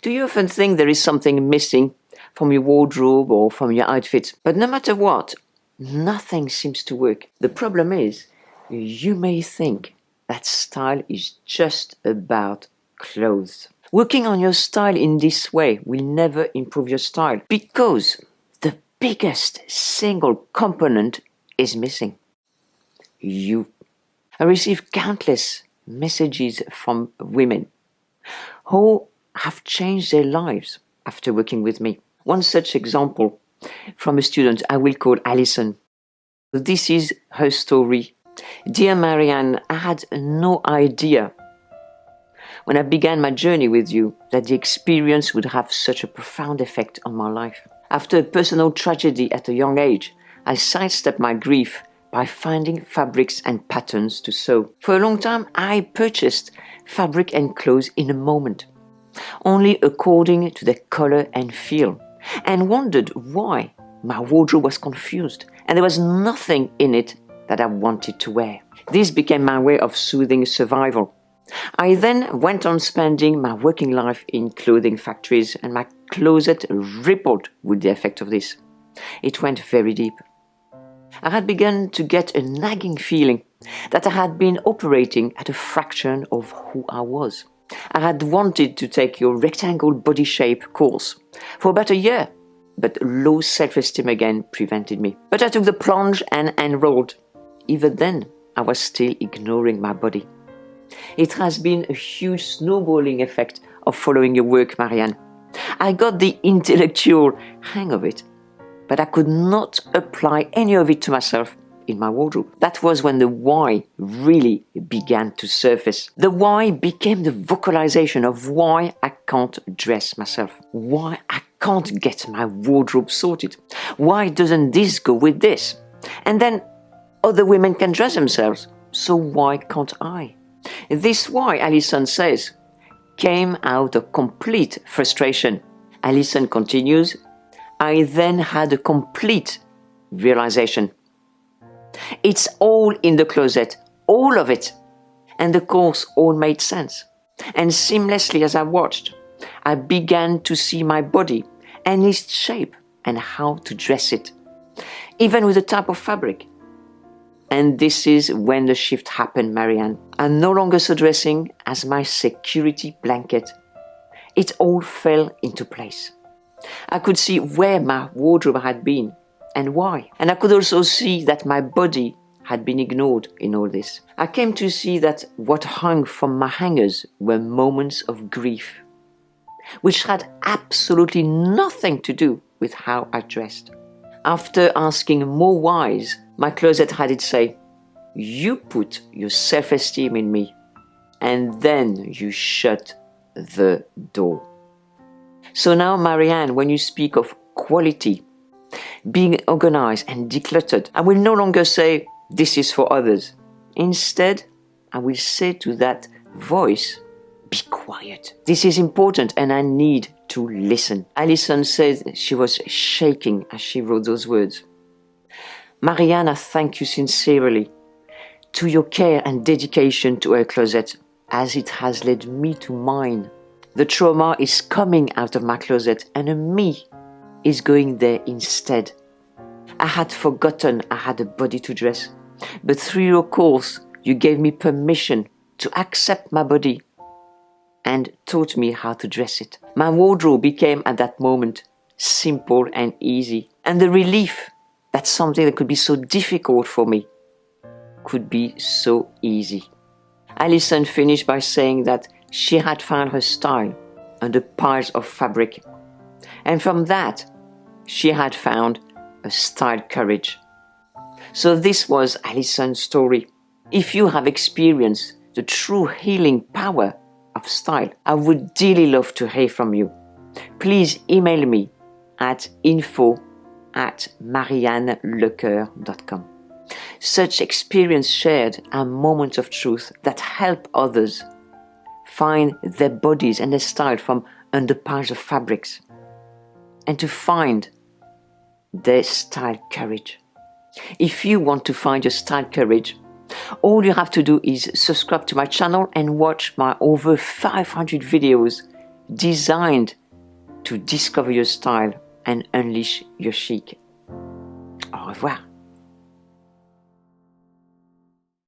Do you often think there is something missing from your wardrobe or from your outfit? But no matter what, nothing seems to work. The problem is, you may think that style is just about clothes. Working on your style in this way will never improve your style because the biggest single component is missing. You. I receive countless messages from women who have changed their lives after working with me. One such example from a student I will call Alison. This is her story. Dear Marianne, I had no idea when I began my journey with you that the experience would have such a profound effect on my life. After a personal tragedy at a young age, I sidestepped my grief by finding fabrics and patterns to sew. For a long time, I purchased fabric and clothes in a moment, only according to their color and feel, and wondered why my wardrobe was confused and there was nothing in it that I wanted to wear. This became my way of soothing survival. I then went on spending my working life in clothing factories, and my closet rippled with the effect of this. It went very deep. I had begun to get a nagging feeling that I had been operating at a fraction of who I was. I had wanted to take your rectangle body shape course for about a year, but low self-esteem again prevented me. But I took the plunge and enrolled. Even then, I was still ignoring my body. It has been a huge snowballing effect of following your work, Marianne. I got the intellectual hang of it, but I could not apply any of it to myself in my wardrobe. That was when the why really began to surface. The why became the vocalization of why I can't dress myself, why I can't get my wardrobe sorted, why doesn't this go with this? And then other women can dress themselves, so why can't I? This why, Alison says, came out of complete frustration. Alison continues, I then had a complete realization. It's all in the closet, all of it. And the course all made sense. And seamlessly as I watched, I began to see my body and its shape and how to dress it, even with the type of fabric. And this is when the shift happened, Marianne. I no longer saw dressing as my security blanket. It all fell into place. I could see where my wardrobe had been and why. And I could also see that my body had been ignored in all this. I came to see that what hung from my hangers were moments of grief, which had absolutely nothing to do with how I dressed. After asking more whys, my closet had it say, you put your self-esteem in me, and then you shut the door. So now, Marianne, when you speak of quality, being organized and decluttered, I will no longer say, this is for others. Instead, I will say to that voice, be quiet. This is important and I need to listen. Alison said she was shaking as she wrote those words. Marianne, I thank you sincerely to your care and dedication to her closet, as it has led me to mine. The trauma is coming out of my closet and a me is going there instead. I had forgotten I had a body to dress, but through your course, you gave me permission to accept my body and taught me how to dress it. My wardrobe became at that moment simple and easy, and the relief that something that could be so difficult for me could be so easy. Alison finished by saying that she had found her style under piles of fabric, and from that she had found a style courage. So this was Alison's story. If you have experienced the true healing power of style, I would dearly love to hear from you. Please email me at info@mariannelecoeur.com. Such experience shared are moments of truth that help others find their bodies and their style from under piles of fabrics and to find their style courage. If you want to find your style courage, all you have to do is subscribe to my channel and watch my over 500 videos designed to discover your style and unleash your chic. Au revoir.